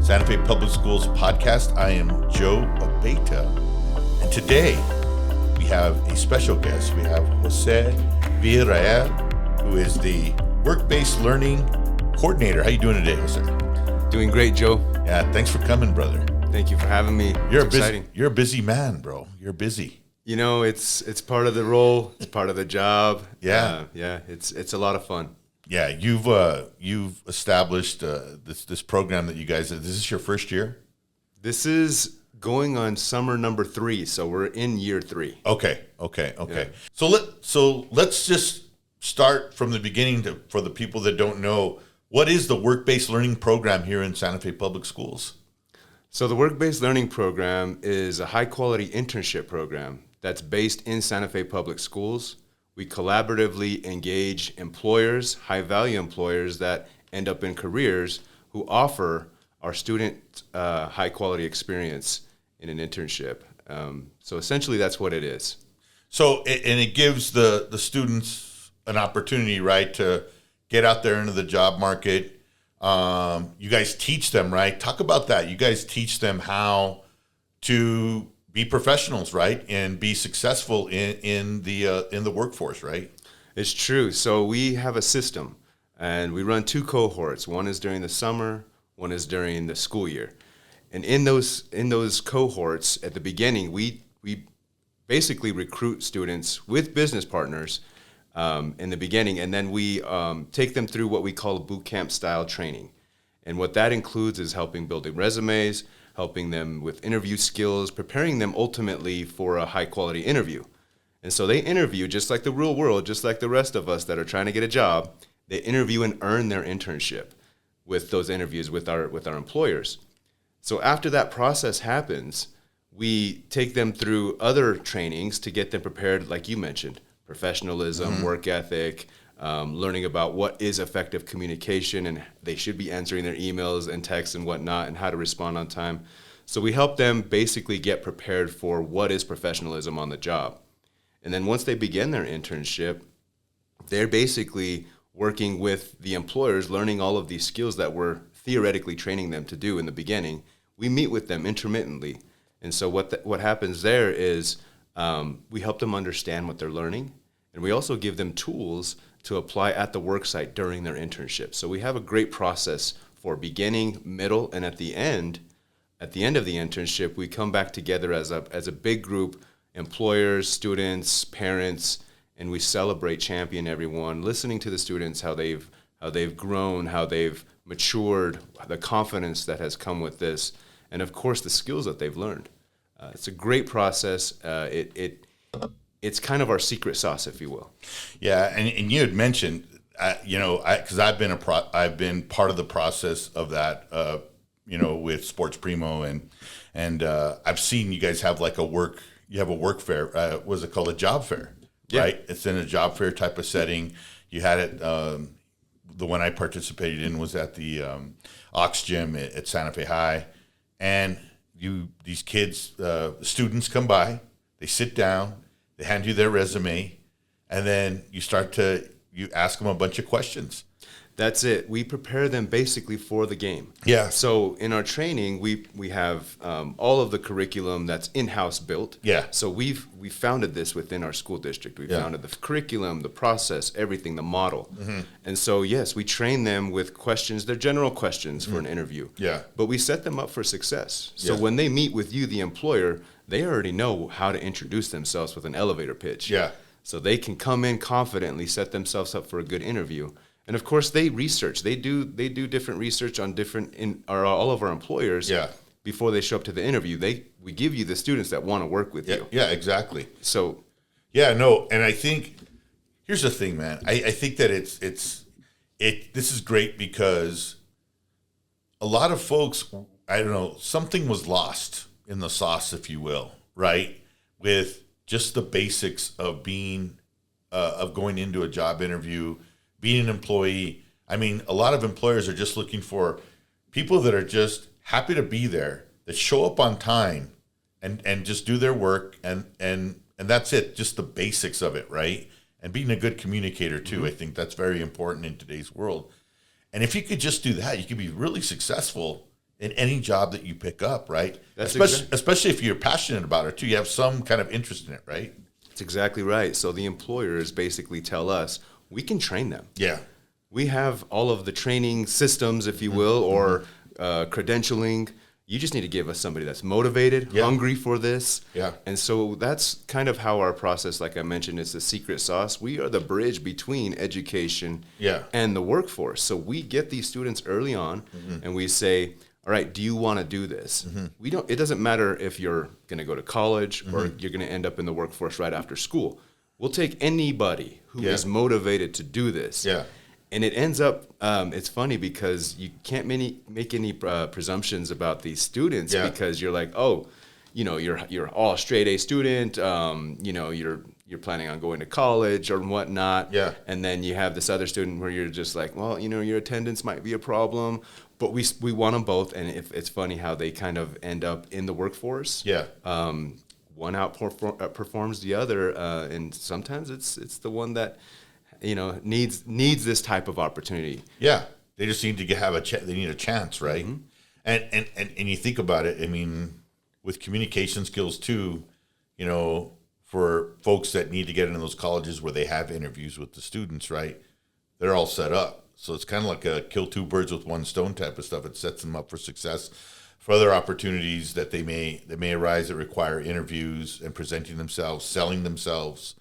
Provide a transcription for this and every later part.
Santa Fe Public Schools podcast. I am Joe Abeta, and today we have a special guest. We have Jose Villareal, who is the work-based learning coordinator. How you doing today, Jose? Doing great, Joe. Yeah, thanks for coming, brother. Thank you for having me. You're a busy man, bro. You're busy. You know, it's part of the role. It's part of the job. Yeah, It's a lot of fun. Yeah, you've established this program that you guys. This is your first year. This is going on summer number 3, so we're in year 3. Okay. Yeah. So let's just start from the beginning for the people that don't know, what is the work-based learning program here in Santa Fe Public Schools? So the work-based learning program is a high-quality internship program that's based in Santa Fe Public Schools. We collaboratively engage employers, high-value employers that end up in careers who offer our student high-quality experience in an internship. So essentially, that's what it is. So, and it gives the students an opportunity, right, to get out there into the job market. You guys teach them, right? Talk about that. You guys teach them how to be professionals, right, and be successful in the workforce, right? It's true. So we have a system, and we run 2 cohorts. One is during the summer, one is during the school year. And in those cohorts, at the beginning, we basically recruit students with business partners in the beginning, and then we take them through what we call a boot camp style training. And what that includes is helping building resumes, helping them with interview skills, preparing them ultimately for a high-quality interview. And so they interview just like the real world, just like the rest of us that are trying to get a job. They interview and earn their internship with those interviews with our employers. So after that process happens, we take them through other trainings to get them prepared, like you mentioned, professionalism, work ethic, learning about what is effective communication, and they should be answering their emails and texts and whatnot, and how to respond on time. So we help them basically get prepared for what is professionalism on the job. And then once they begin their internship, they're basically working with the employers, learning all of these skills that we're theoretically training them to do in the beginning. We meet with them intermittently. And so what happens there is we help them understand what they're learning, and we also give them tools to apply at the work site during their internship. So we have a great process for beginning, middle, and at the end of the internship, we come back together as a big group, employers, students, parents, and we celebrate, champion everyone, listening to the students, how they've grown, how they've matured, the confidence that has come with this, and of course the skills that they've learned. It's a great process. It's kind of our secret sauce, if you will. Yeah, and you had mentioned, because I've been part of the process of that, with Sports Primo, and I've seen you guys have like a work fair. Was it called a job fair? Yeah. Right. It's in a job fair type of setting. You had it. The one I participated in was at the Ox Gym at Santa Fe High, and these kids, students come by, they sit down. They hand you their resume, and then you ask them a bunch of questions. That's it. We prepare them basically for the game. Yeah. So in our training, we have all of the curriculum that's in-house built. Yeah. So we founded this within our school district. We founded the curriculum, the process, everything, the model. Mm-hmm. And so, yes, we train them with questions. They're general questions for an interview. Yeah. But we set them up for success. So when they meet with you, the employer, they already know how to introduce themselves with an elevator pitch. Yeah. So they can come in confidently, set themselves up for a good interview. And of course, they research. They do different research on all of our employers. Yeah. Before they show up to the interview, we give you the students that want to work with you. Yeah, exactly. So, yeah, no, and I think here's the thing, man. I think that this is great because a lot of folks, I don't know, something was lost in the sauce, if you will, right? With just the basics of going into a job interview, being an employee. I mean, a lot of employers are just looking for people that are just happy to be there, that show up on time and just do their work, and that's it, just the basics of it, right? And being a good communicator too. Mm-hmm. I think that's very important in today's world. And if you could just do that, you could be really successful in any job that you pick up, right? That's Especially if you're passionate about it too. You have some kind of interest in it, right? That's exactly right. So the employers basically tell us we can train them. Yeah. We have all of the training systems, if you will, or credentialing. You just need to give us somebody that's motivated, hungry for this. Yeah. And so that's kind of how our process, like I mentioned, is the secret sauce. We are the bridge between education and the workforce. So we get these students early on and we say, all right, do you want to do this? It doesn't matter if you're going to go to college or you're going to end up in the workforce right after school. We'll take anybody who is motivated to do this. Yeah. And it ends up, it's funny because you can't make any presumptions about these students because you're like, oh, you're all straight A student, you're planning on going to college or whatnot. Yeah. And then you have this other student where you're just like, well, your attendance might be a problem, but we want them both. And it's funny how they kind of end up in the workforce. Yeah. One outperforms the other, and sometimes it's the one that needs this type of opportunity. Yeah, they just need to have they need a chance, right? And you think about it. I mean, with communication skills too, for folks that need to get into those colleges where they have interviews with the students, right? They're all set up, so it's kind of like a kill two birds with one stone type of stuff. It sets them up for success for other opportunities that may arise that require interviews and presenting themselves, selling themselves,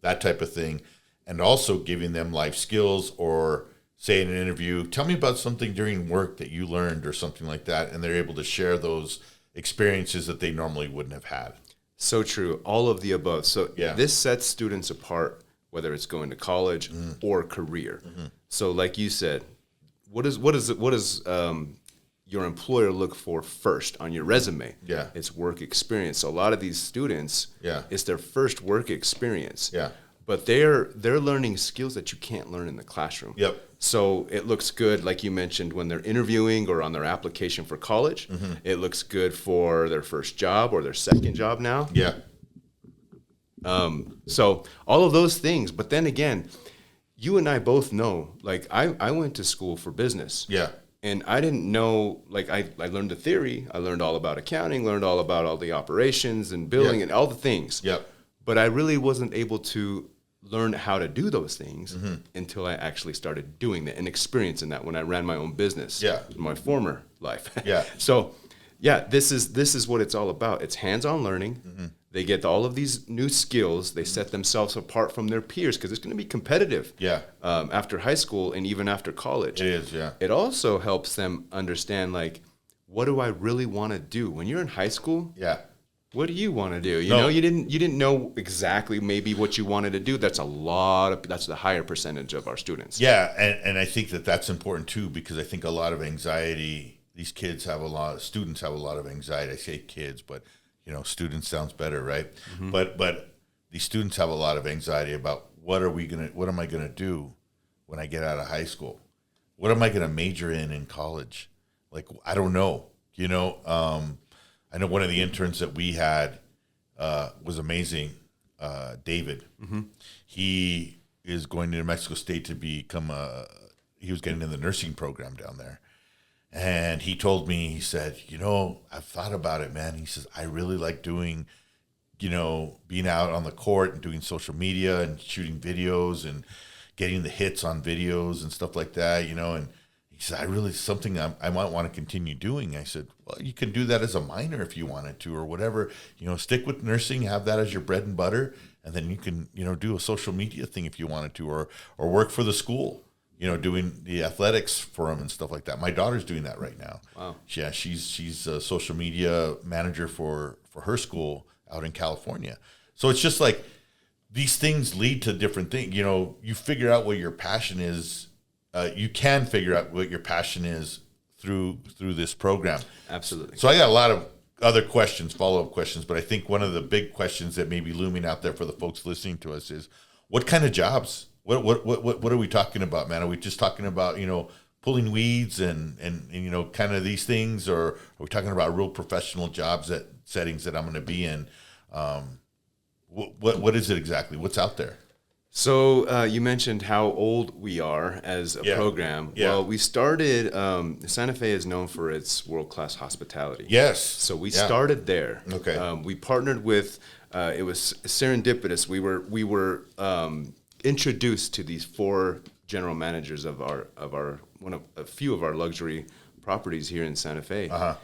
that type of thing. And also giving them life skills, or say in an interview, tell me about something during work that you learned or something like that. And they're able to share those experiences that they normally wouldn't have had. So true. All of the above. So this sets students apart, whether it's going to college or career. So like you said, what does your employer look for first on your resume? Yeah. It's work experience. So a lot of these students, it's their first work experience. Yeah. But they're learning skills that you can't learn in the classroom. Yep. So it looks good, like you mentioned, when they're interviewing or on their application for college. It looks good for their first job or their second job now. Yeah. So all of those things. But then again, you and I both know, like I went to school for business. Yeah. And I didn't know, like I learned the theory. I learned all about accounting, learned all about all the operations and billing and all the things. Yep. But I really wasn't able to learn how to do those things until I actually started doing that and experiencing that when I ran my own business in my former life. Yeah. So, this is what it's all about. It's hands-on learning. They get all of these new skills. They set themselves apart from their peers because it's going to be competitive after high school and even after college. It is, yeah. It also helps them understand, like, what do I really want to do? When you're in high school, what do you want to do? You didn't know exactly maybe what you wanted to do. That's the higher percentage of our students. Yeah, and I think that's important too, because I think a lot of anxiety, students have a lot of anxiety. I say kids, but students sounds better, right? But these students have a lot of anxiety about what am I gonna do when I get out of high school? What am I gonna major in college? Like, I don't know. I know one of the interns that we had was amazing, David. He is going to New Mexico State to become he was getting in the nursing program down there. And he told me, he said, I've thought about it, man. He says, I really like doing, being out on the court and doing social media and shooting videos and getting the hits on videos and stuff like that, and he said, something I might want to continue doing. I said, well, you can do that as a minor if you wanted to or whatever. Stick with nursing, have that as your bread and butter, and then you can, do a social media thing if you wanted to, or work for the school, doing the athletics for them and stuff like that. My daughter's doing that right now. Wow. Yeah, she's a social media manager for her school out in California. So it's just like these things lead to different things. You figure out what your passion is. You can figure out what your passion is through this program. Absolutely. So I got a lot of other questions, follow-up questions, but I think one of the big questions that may be looming out there for the folks listening to us is, what kind of jobs? What are we talking about, man? Are we just talking about, pulling weeds and kind of these things, or are we talking about real professional jobs settings that I'm going to be in? What is it exactly? What's out there? So you mentioned how old we are as a Yeah. program. Yeah. Well, we started, Santa Fe is known for its world-class hospitality. Yes. So we Yeah. started there. Okay. We partnered with, it was serendipitous. We were introduced to these 4 general managers of a few of our luxury properties here in Santa Fe. Uh-huh.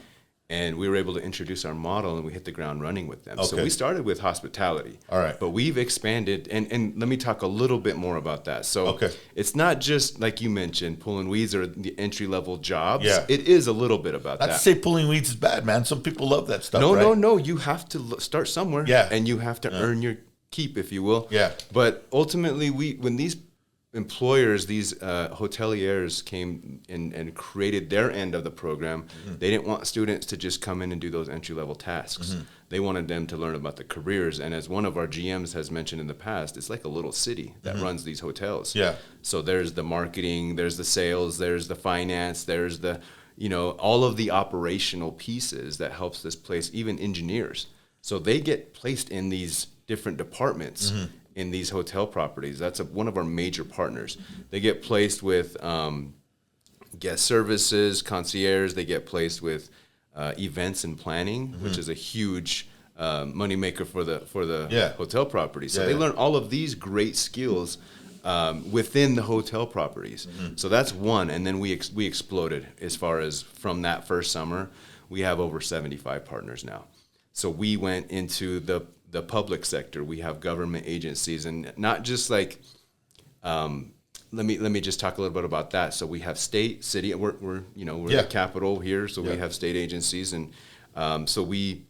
And we were able to introduce our model, and we hit the ground running with them. So Okay. we started with hospitality. All right. But we've expanded, and let me talk a little bit more about that. So Okay. it's not just, like you mentioned, pulling weeds or the entry-level jobs. Yeah. It is a little bit about Not that. to say pulling weeds is bad, man. Some people love that stuff. No, right? no. You have to start somewhere. Yeah. And you have to earn your keep, if you will. Yeah. But ultimately, when these employers, these hoteliers came in and created their end of the program, they didn't want students to just come in and do those entry-level tasks. They wanted them to learn about the careers. And as one of our GMs has mentioned in the past, it's like a little city that runs these hotels. Yeah. So there's the marketing, there's the sales, there's the finance, there's the, all of the operational pieces that helps this place, even engineers. So they get placed in these different departments in these hotel properties. That's one of our major partners. They get placed with guest services, concierge. They get placed with events and planning, which is a huge moneymaker for the hotel properties. So they learn all of these great skills within the hotel properties. So that's one. And then we exploded as far as from that first summer. We have over 75 partners now. So we went into the public sector. We have government agencies, and not just like, let me just talk a little bit about that. So we have state, city. We're the capital here, so we have state agencies, and so we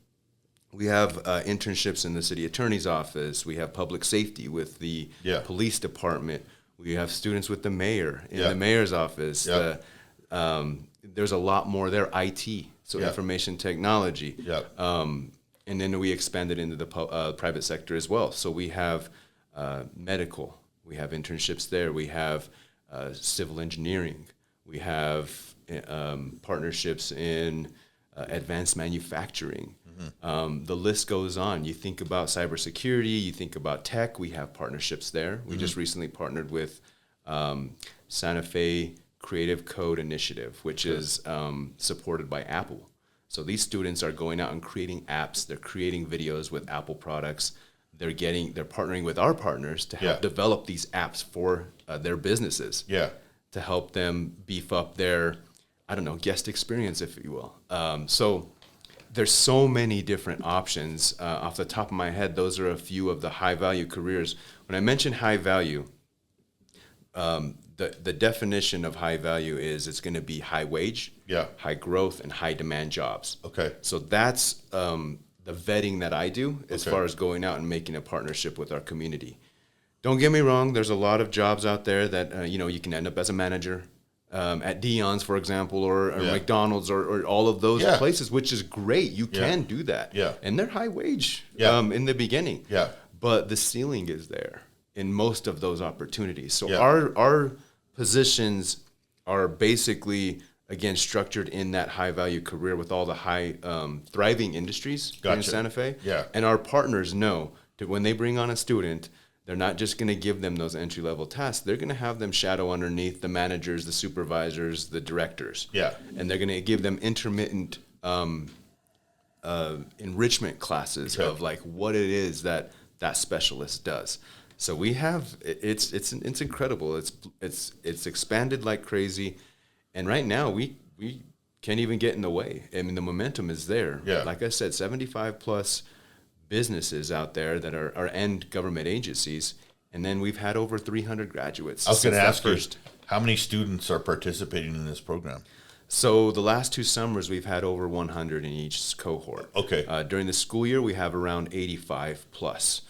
have internships in the city attorney's office. We have public safety with the police department. We have students with the mayor in the mayor's office. There's a lot more there. IT, so information technology. And then we expanded into the private sector as well. So we have medical. We have internships there. We have civil engineering. We have partnerships in advanced manufacturing. The list goes on. You think about cybersecurity. You think about tech. We have partnerships there. We just recently partnered with Santa Fe Creative Code Initiative, which is supported by Apple. So these students are going out and creating apps. They're creating videos with Apple products. They're partnering with our partners to help develop these apps for their businesses. To help them beef up their, guest experience, if you will. So there's so many different options. Off the top of my head, those are a few of the high value careers. When I mention high value, the definition of high value is it's going to be high wage, high growth, and high demand jobs. Okay. So that's the vetting that I do as far as going out and making a partnership with our community. Don't get me wrong. There's a lot of jobs out there that, you can end up as a manager at Dion's, for example, or McDonald's or all of those places, which is great. You can do that. And they're high wage in the beginning. But the ceiling is there in most of those opportunities. So our positions are basically, again, structured in that high-value career with all the high thriving industries in Santa Fe. And our partners know that when they bring on a student, they're not just going to give them those entry-level tasks. They're going to have them shadow underneath the managers, the supervisors, the directors. And they're going to give them intermittent enrichment classes of like what it is that specialist does. So we have it's incredible. It's expanded like crazy, and right now we can't even get in the way. I mean, the momentum is there. Like I said, 75 plus businesses out there that are end government agencies, and then we've had over 300 graduates. I was going to ask you, how many students are participating in this program? So the last 2 summers, we've had over 100 in each cohort. During the school year, we have around 85 plus.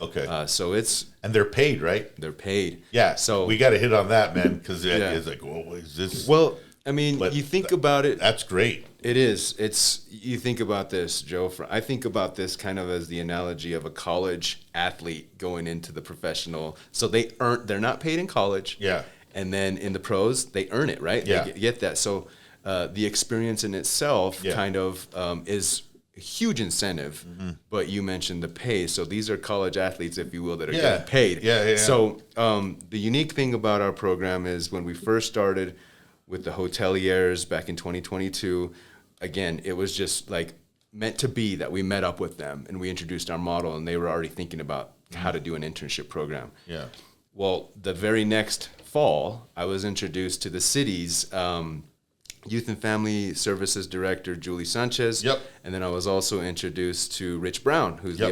So it's... And they're paid, right? They're paid. So we got to hit on that, man, because it's like, well, is this... Well, I mean, you think about it... That's great. It is. You think about this, Joe. I think about this kind of as the analogy of a college athlete going into the professional. So they're not paid in college. And then in the pros, they earn it, right? They get that. So... the experience in itself kind of is a huge incentive, but you mentioned the pay. So these are college athletes, if you will, that are Yeah. getting paid. Yeah. So the unique thing about our program is when we first started with the hoteliers back in 2022, again, it was just like meant to be that we met up with them and we introduced our model, and they were already thinking about how to do an internship program. Yeah. Well, the very next fall, I was introduced to the city's Youth and Family Services Director, Julie Sanchez. Yep. And then I was also introduced to Rich Brown, who's Yep.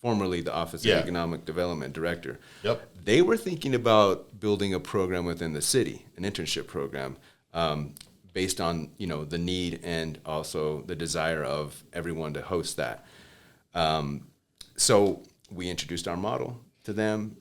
formerly the Office of Economic Development Director. Yep. They were thinking about building a program within the city, an internship program, based on, the need and also the desire of everyone to host that. So we introduced our model to them.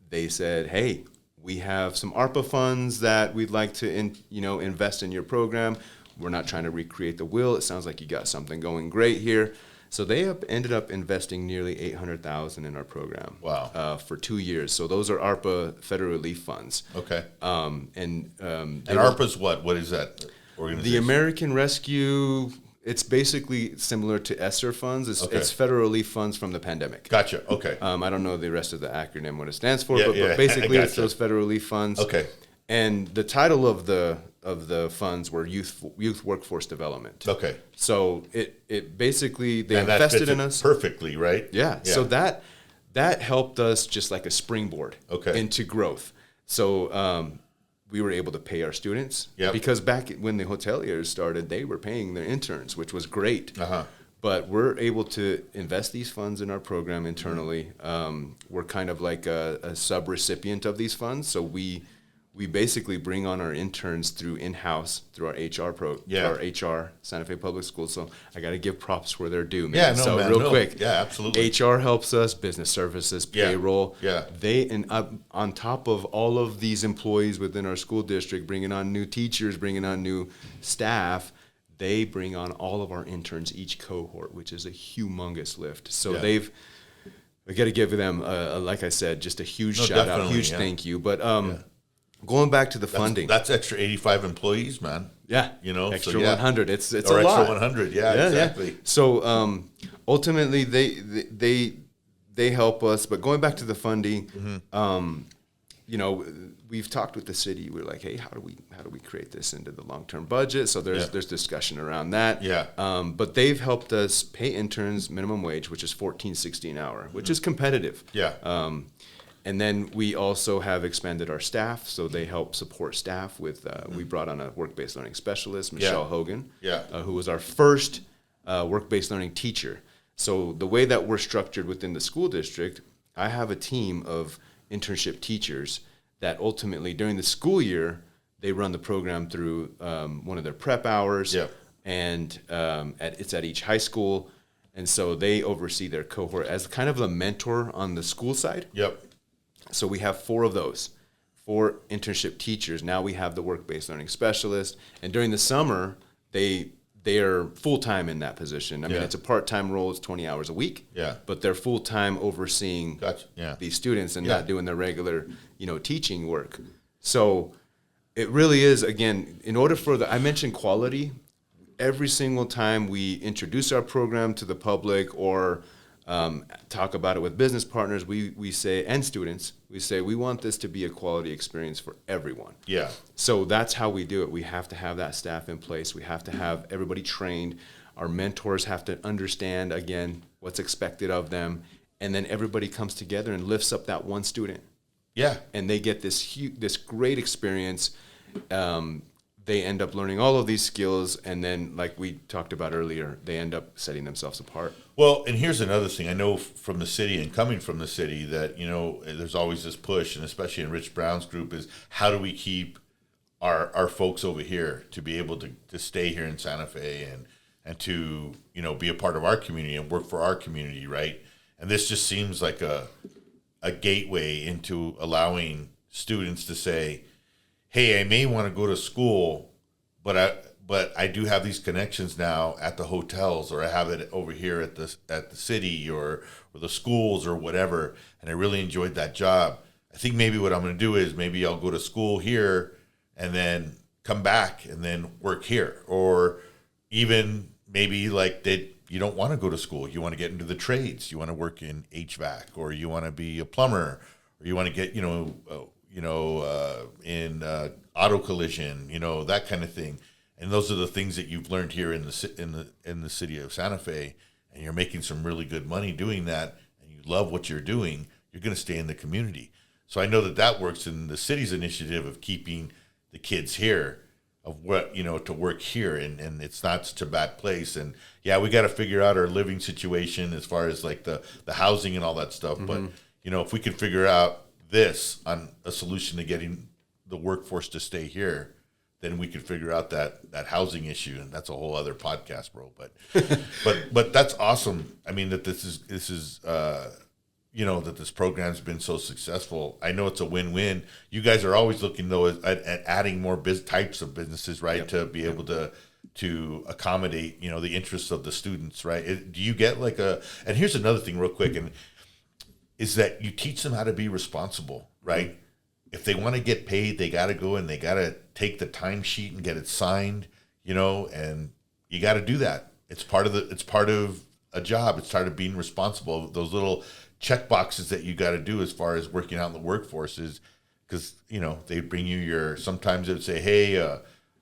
They said, hey, we have some ARPA funds that we'd like to invest in your program. We're not trying to recreate the wheel. It sounds like you got something going great here. So they ended up investing nearly $800,000 in our program. Wow. For 2 years. So those are ARPA federal relief funds. Okay. And ARPA's what? What is that organization? the American Rescue. It's basically similar to ESSER funds. It's federal relief funds from the pandemic. Gotcha. Okay. I don't know the rest of the acronym, what it stands for, Yeah, but basically I it's gotcha. those federal relief funds. Okay. And the title of the funds were youth workforce development. Okay. So it basically they And that invested fits in it us. perfectly, right? Yeah. So that helped us just like a springboard into growth. So we were able to pay our students. Yep. Because back when the hoteliers started, they were paying their interns, which was great. Uh-huh. But we're able to invest these funds in our program internally. We're kind of like a sub-recipient of these funds. So we basically bring on our interns through in-house, through our HR, Santa Fe Public Schools. So I got to give props where they're due, man. Yeah, no, so man, real no. quick. Yeah, absolutely. HR helps us, business services, payroll. Yeah. On top of all of these employees within our school district, bringing on new teachers, bringing on new staff, they bring on all of our interns, each cohort, which is a humongous lift. So we got to give them, like I said, just a huge shout out, huge thank you. But going back to the funding. That's extra 85 employees, man. Yeah. Extra 100. It's or a lot. extra 100. Yeah, exactly. Yeah. So ultimately they help us. But going back to the funding, we've talked with the city. We're like, hey, how do we create this into the long-term budget? So there's discussion around that. Yeah. But they've helped us pay interns minimum wage, which is $14.60 an hour, which is competitive. Yeah. And then we also have expanded our staff, so they help support staff with, we brought on a work-based learning specialist, Michelle Hogan, who was our first work-based learning teacher. So the way that we're structured within the school district, I have a team of internship teachers that ultimately during the school year, they run the program through one of their prep hours, and it's at each high school. And so they oversee their cohort as kind of the mentor on the school side. Yep. So we have 4 of those, 4 internship teachers. Now we have the work-based learning specialist. And during the summer, they are full-time in that position. I mean, it's a part-time role. It's 20 hours a week. Yeah. But they're full-time overseeing these students and not doing their regular, teaching work. So it really is, again, in order for I mentioned quality. Every single time we introduce our program to the public or talk about it with business partners, we say, and students, we say, we want this to be a quality experience for everyone. Yeah. So that's how we do it. We have to have that staff in place. We have to have everybody trained. Our mentors have to understand, again, what's expected of them. And then everybody comes together and lifts up that one student. Yeah. And they get this great experience. They end up learning all of these skills, and then, like we talked about earlier, they end up setting themselves apart. Well, and here's another thing. I know from the city and coming from the city that, there's always this push, and especially in Rich Brown's group, is how do we keep our folks over here to be able to stay here in Santa Fe and to, be a part of our community and work for our community, right? And this just seems like a gateway into allowing students to say, hey, I may want to go to school, but I do have these connections now at the hotels, or I have it over here at the city or the schools or whatever, and I really enjoyed that job. I think maybe what I'm going to do is maybe I'll go to school here and then come back and then work here, or even maybe like they you don't want to go to school. You want to get into the trades. You want to work in HVAC, or you want to be a plumber, or you want to get, in auto collision, that kind of thing. And those are the things that you've learned here in the city of Santa Fe, and you're making some really good money doing that, and you love what you're doing. You're going to stay in the community. So I know that works in the city's initiative of keeping the kids here, of what, to work here, and it's not such a bad place. And yeah, we got to figure out our living situation as far as like the housing and all that stuff. But if we could figure out this on a solution to getting the workforce to stay here, then we could figure out that housing issue, and that's a whole other podcast, bro. But but that's awesome. I mean, that this is that this program's been so successful. I know it's a win-win. You guys are always looking though at adding more types of businesses, right? Yep. To be able to accommodate, the interests of the students, right? Do you get and here's another thing real quick, and is that you teach them how to be responsible, right? Mm-hmm. If they want to get paid, they got to go and they got to take the timesheet and get it signed, and you got to do that. It's part of a job. It's part of being responsible. Those little check boxes that you got to do as far as working out in the workforce is because, they bring you sometimes they would say, hey,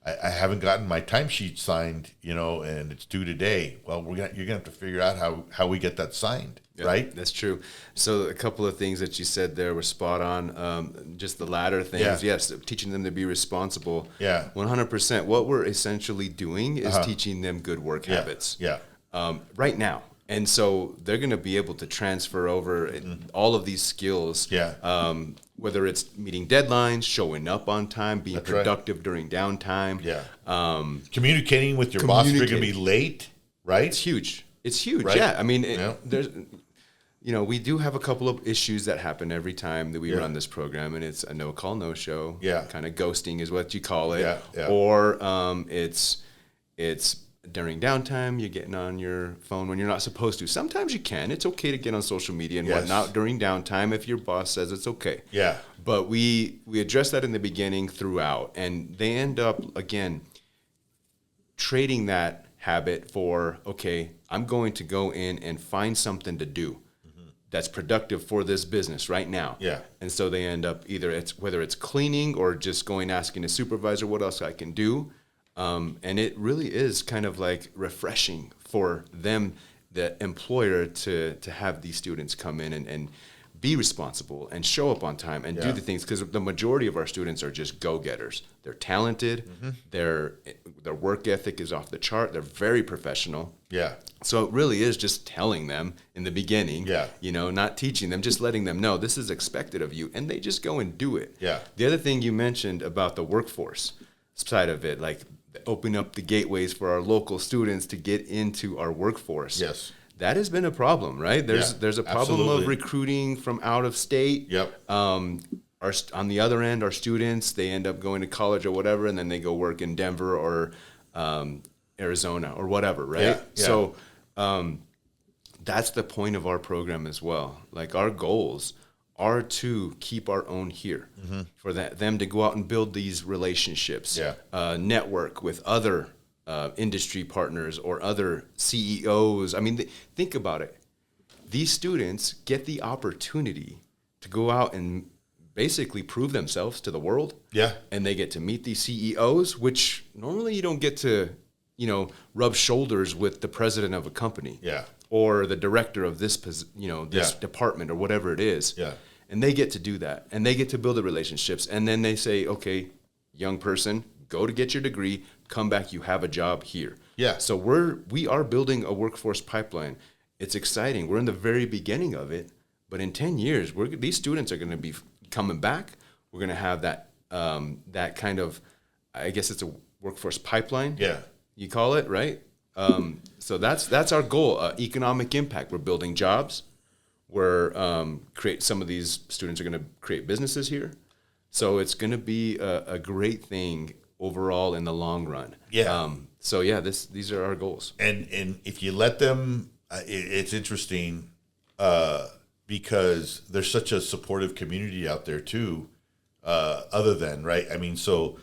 I haven't gotten my timesheet signed, and it's due today. Well, you're going to have to figure out how we get that signed. Yeah, right? That's true. So a couple of things that you said there were spot on. Just the latter things, yes, teaching them to be responsible. Yeah, 100%. What we're essentially doing is teaching them good work habits. Yeah. Right now. And so they're going to be able to transfer over all of these skills. Yeah. Whether it's meeting deadlines, showing up on time, being productive during downtime. Yeah. Communicating with your boss if you're going to be late, right? It's huge. Right? Yeah. I mean, there's. We do have a couple of issues that happen every time that we run this program, and it's a no call, no show. Yeah. Kind of ghosting is what you call it. Yeah. Yeah. Or it's during downtime, you're getting on your phone when you're not supposed to. Sometimes you can. It's okay to get on social media and whatnot during downtime if your boss says it's okay. Yeah. But we address that in the beginning throughout, and they end up, again, trading that habit for, okay, I'm going to go in and find something to do that's productive for this business right now. Yeah. And so they end up whether it's cleaning or just going asking a supervisor what else I can do. And it really is kind of like refreshing for them, the employer, to have these students come in and be responsible and show up on time and do the things, because the majority of our students are just go-getters. They're talented. Mm-hmm. Their work ethic is off the chart. They're very professional. Yeah. So it really is just telling them in the beginning, not teaching them, just letting them know this is expected of you, and they just go and do it. Yeah. The other thing you mentioned about the workforce side of it, like open up the gateways for our local students to get into our workforce. Yes. That has been a problem, right? There's a problem of recruiting from out of state. Yep. On the other end, our students, they end up going to college or whatever, and then they go work in Denver or Arizona or whatever, right? Yeah. Yeah. So that's the point of our program as well. Like, our goals are to keep our own here, for them to go out and build these relationships, network with other industry partners or other CEOs. I mean, think about it. These students get the opportunity to go out and basically prove themselves to the world. Yeah. And they get to meet these CEOs, which normally you don't get to, rub shoulders with the president of a company. Yeah. Or the director of this, this department or whatever it is. Yeah. And they get to do that. And they get to build the relationships. And then they say, okay, young person, go to get your degree, come back, you have a job here. Yeah. So we are building a workforce pipeline. It's exciting. We're in the very beginning of it, but in 10 years, these students are going to be coming back. We're going to have that kind of, I guess it's a workforce pipeline. Yeah. You call it, right? So that's our goal, economic impact. We're building jobs. We're some of these students are going to create businesses here. So it's going to be a great thing overall in the long run. Yeah. These are our goals. And if you let them, it's interesting because there's such a supportive community out there too. Other than right, I mean, so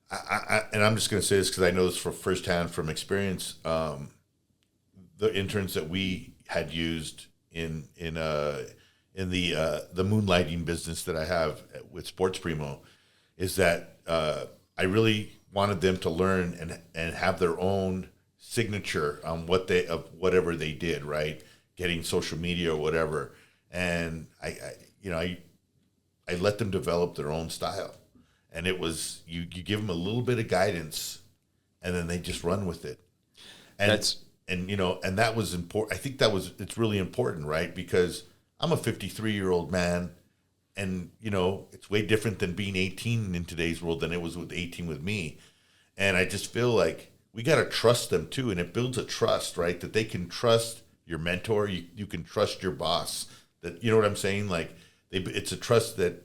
I'm just going to say this because I know this firsthand from experience. the interns that we had used in the moonlighting business that I have with Sports Primo is that I really wanted them to learn and have their own signature on whatever they did, right? Getting social media or whatever. And I let them develop their own style. And it was, you give them a little bit of guidance and then they just run with it. And and that was important. I think it's really important, right? Because I'm a 53-year-old man, and it's way different than being 18 in today's world than it was with 18 with me. And I just feel like we got to trust them too, and it builds a trust, right? That they can trust your mentor, you can trust your boss. That, you know what I'm saying? Like it's a trust that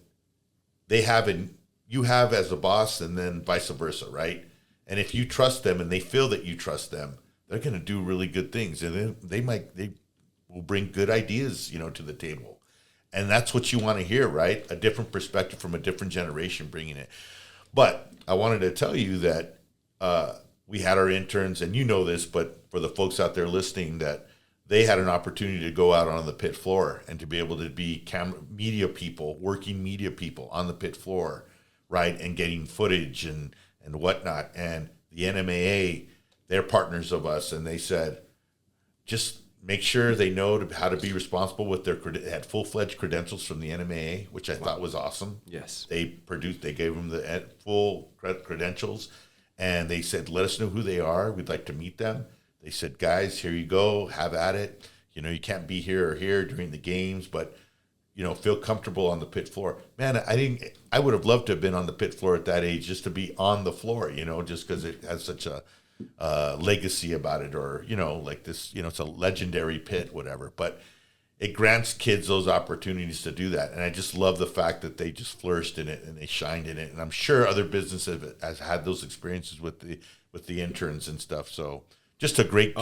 they have and you have as a boss, and then vice versa, right? And if you trust them and they feel that you trust them, they're going to do really good things, and they will bring good ideas, to the table. And that's what you want to hear, right? A different perspective from a different generation bringing it. But I wanted to tell you that we had our interns, and you know this, but for the folks out there listening, that they had an opportunity to go out on the pit floor and to be able to be working media people on the pit floor, right? And getting footage and whatnot. And the NMAA, they're partners of us, and they said, just make sure they know how to be responsible with they had full-fledged credentials from the NMAA, which I thought was awesome. Yes. They gave them the full credentials, and they said, let us know who they are. We'd like to meet them. They said, guys, here you go, have at it. You can't be here or here during the games, but, feel comfortable on the pit floor. Man, I would have loved to have been on the pit floor at that age, just to be on the floor, just because it has such a legacy about it, or like this, it's a legendary pit, whatever. But it grants kids those opportunities to do that, and I just love the fact that they just flourished in it and they shined in it. And I'm sure other businesses has had those experiences with the interns and stuff. So just a great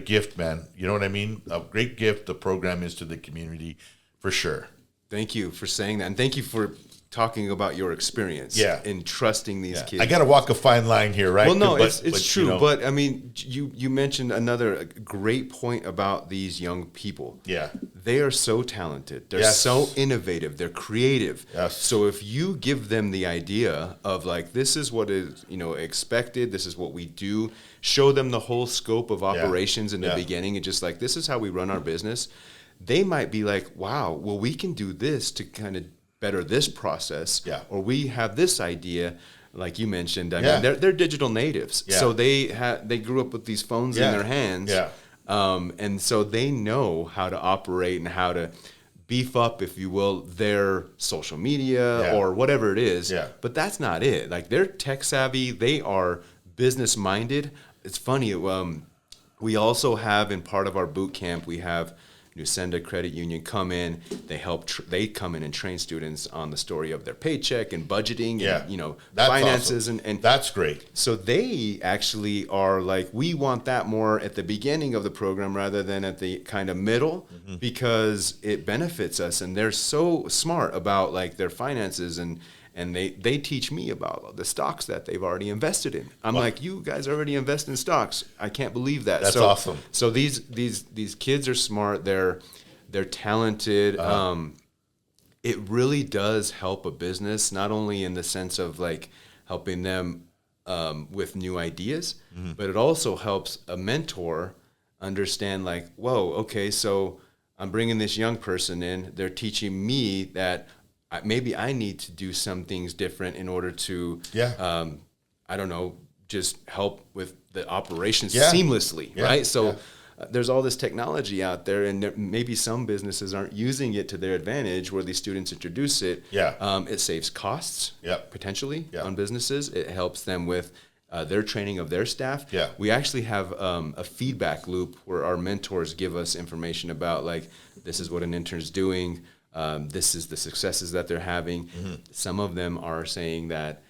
gift, man. You know what I mean? A great gift the program is to the community, for sure. Thank you for saying that, and thank you for talking about your experience in trusting these kids. I got to walk a fine line here, right? Well, no, it's true. But I mean, you mentioned another great point about these young people. Yeah. They are so talented. They're so innovative. They're creative. Yes. So if you give them the idea of like, this is what is, expected, this is what we do, show them the whole scope of operations in the beginning, and just like, this is how we run our business, they might be like, wow, well, we can do this to kind of better this process, or we have this idea, like you mentioned. I mean, they're digital natives, so they grew up with these phones in their hands, and so they know how to operate and how to beef up, if you will, their social media or whatever it is. But that's not it. Like, they're tech savvy, they are business minded. It's funny. We also have, in part of our boot camp, we have Nusenda Credit Union come in. They come in and train students on the story of their paycheck and budgeting and that's finances, awesome. and that's great. So they actually are like, we want that more at the beginning of the program rather than at the kind of middle, because it benefits us, and they're so smart about like their finances, and they teach me about the stocks that they've already invested in. I'm like, you guys already invest in stocks. I can't believe that. That's awesome. So these kids are smart. They're talented. It really does help a business, not only in the sense of like helping them with new ideas, but it also helps a mentor understand like, whoa, okay, so I'm bringing this young person in. They're teaching me that maybe I need to do some things different in order to, I don't know, just help with the operations seamlessly, right? So there's all this technology out there, and maybe some businesses aren't using it to their advantage where these students introduce it. It saves costs, potentially, on businesses. It helps them with their training of their staff. We actually have a feedback loop where our mentors give us information about, like, this is what an intern's doing. This is the successes that they're having. Some of them are saying that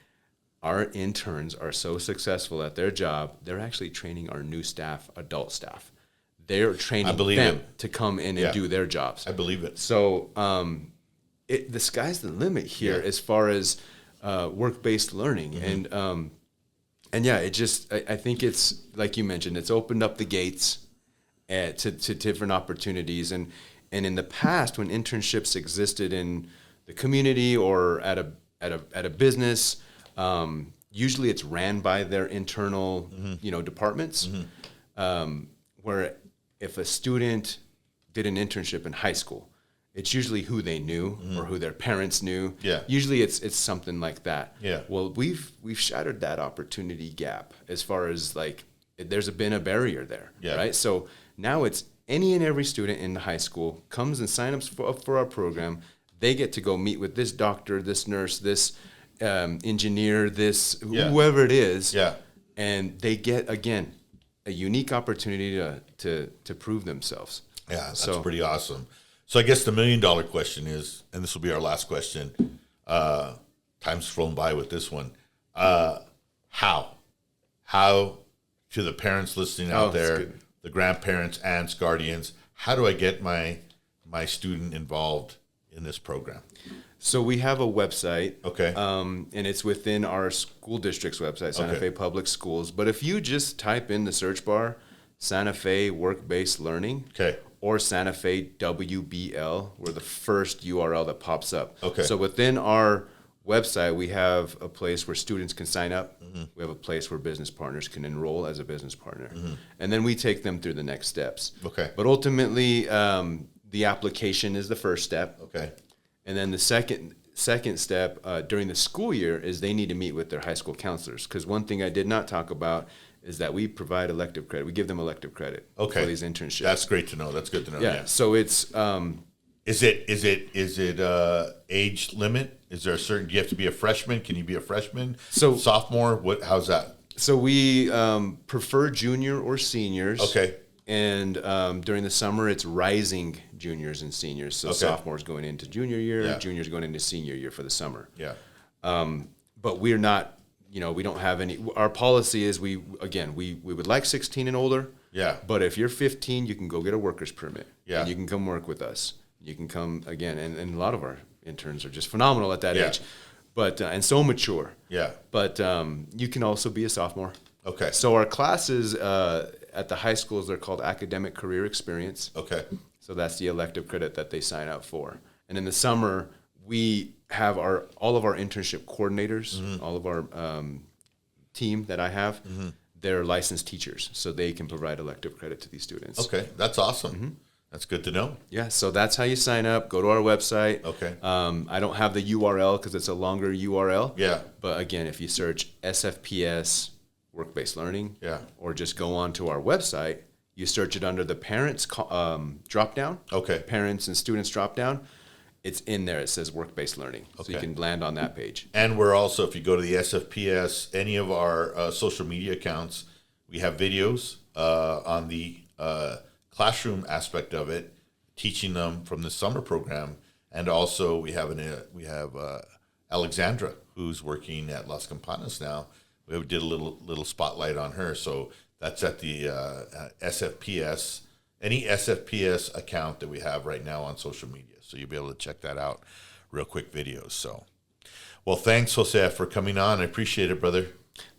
our interns are so successful at their job, they're actually training our new staff, adult staff. They're training them to come in and do their jobs. I believe it. So the sky's the limit here as far as work-based learning. And it just, I think it's, like you mentioned, it's opened up the gates. to different opportunities. And in the past, when internships existed in the community or at a business, usually it's ran by their internal, departments. Where if a student did an internship in high school, it's usually who they knew or who their parents knew. Yeah. Usually it's something like that. Yeah. Well, we've shattered that opportunity gap as far as like there's been a barrier there. Yeah. Right. So now it's any and every student in the high school comes and signs up for our program. They get to go meet with this doctor, this nurse, this engineer, this whoever it is. Yeah. And they get, again, a unique opportunity to prove themselves. Yeah, that's pretty awesome. So I guess the $1 million question is, and this will be our last question. Time's flown by with this one. How to the parents listening out there, the grandparents, aunts, guardians, how do I get my student involved in this program? So we have a website. Okay. And it's within our school district's website, Santa Fe Public Schools. But if you just type in the search bar, Santa Fe Work-Based Learning, or Santa Fe WBL, we're the first URL that pops up. Okay. So within our website, we have a place where students can sign up. We have a place where business partners can enroll as a business partner. And then we take them through the next steps. Okay. But ultimately, the application is the first step. Okay. And then the second step during the school year is they need to meet with their high school counselors. Because one thing I did not talk about is that we provide elective credit. We give them elective credit for these internships. That's great to know. That's good to know. Yeah. So it's is it age limit? Is there a certain? Do you have to be a freshman? Can you be a freshman? So sophomore? How's that? So we prefer junior or seniors. Okay. And during the summer, it's rising juniors and seniors. So sophomores going into junior year, juniors going into senior year for the summer. Yeah. But we're not, we don't have any. Our policy is we would like 16 and older. Yeah. But if you're 15, you can go get a worker's permit. Yeah. And you can come work with us. You can come again, and a lot of our interns are just phenomenal at that age, but and so mature. Yeah. But you can also be a sophomore. Okay. So our classes at the high schools, they're called Academic Career Experience. Okay. So that's the elective credit that they sign up for. And in the summer, we have all of our internship coordinators, all of our team that I have, they're licensed teachers, so they can provide elective credit to these students. Okay, that's awesome. That's good to know. Yeah, so that's how you sign up. Go to our website. Okay. I don't have the URL because it's a longer URL. Yeah. But again, if you search SFPS Work-Based Learning, or just go on to our website, you search it under the parents drop-down. Okay. Parents and students drop-down. It's in there. It says Work-Based Learning. So you can land on that page. And we're also, if you go to the SFPS, any of our social media accounts, we have videos on the classroom aspect of it, teaching them from the summer program. And also we have Alexandra, who's working at Las Campanas now. We did a little spotlight on her. So that's at the SFPS, any SFPS account that we have right now on social media. So you'll be able to check that out, real quick videos. So, well, thanks, Jose, for coming on. I appreciate it, brother.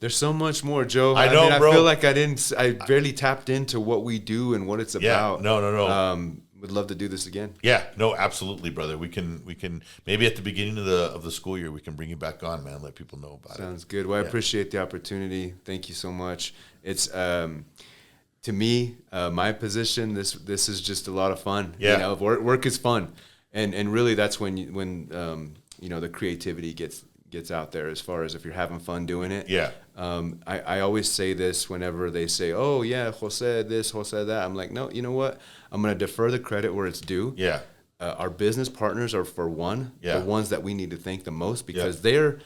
There's so much more, Joe. I know, bro. I feel like I barely tapped into what we do and what it's about. No. Would love to do this again. Yeah, no, absolutely, brother. We can maybe at the beginning of the school year we can bring you back on, man. Let people know about it. Sounds good. Well, I appreciate the opportunity. Thank you so much. It's to me, my position. This is just a lot of fun. Yeah, work is fun, and really that's when the creativity gets out there as far as if you're having fun doing it. Yeah. I always say this whenever they say, oh, yeah, Jose this, Jose that. I'm like, no, you know what? I'm going to defer the credit where it's due. Yeah. Our business partners are, for one, the ones that we need to thank the most because they're,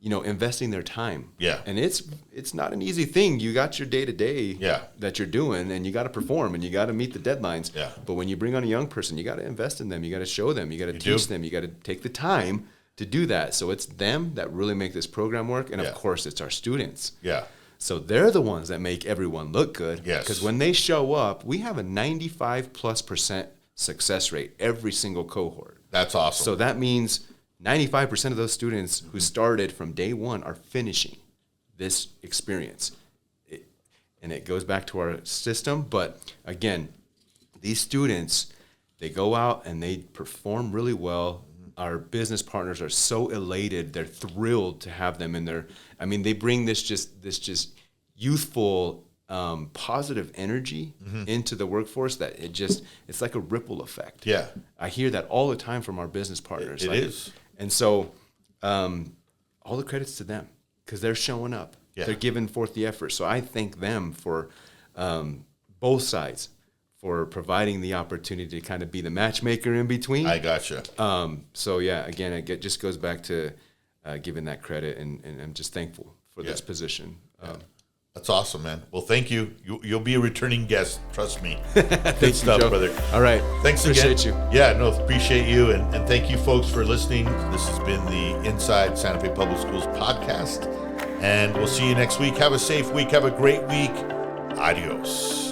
investing their time. Yeah. And it's not an easy thing. You got your day-to-day that you're doing, and you got to perform, and you got to meet the deadlines. Yeah. But when you bring on a young person, you got to invest in them. You got to show them. You got to teach them. You got to take the time to do that. So it's them that really make this program work. And of course, it's our students. Yeah. So they're the ones that make everyone look good. Yes. Because when they show up, we have a 95+% success rate every single cohort. That's awesome. So that means 95% of those students who started from day one are finishing this experience. And it goes back to our system. But again, these students, they go out and they perform really well. Our business partners are so elated. They're thrilled to have them in their, I mean, they bring this just youthful, positive energy into the workforce that it's like a ripple effect. Yeah. I hear that all the time from our business partners. It is. And so all the credits to them because they're showing up. Yeah. They're giving forth the effort. So I thank them for both sides for providing the opportunity to kind of be the matchmaker in between. I gotcha. So yeah, again, it just goes back to giving that credit, and I'm just thankful for this position. That's awesome, man. Well, thank you. You'll be a returning guest. Trust me. Thank Good stuff, you, Joe. brother. All right. Thanks again. Appreciate you. Yeah, no, appreciate you. And thank you, folks, for listening. This has been the Inside Santa Fe Public Schools podcast. And we'll see you next week. Have a safe week. Have a great week. Adios.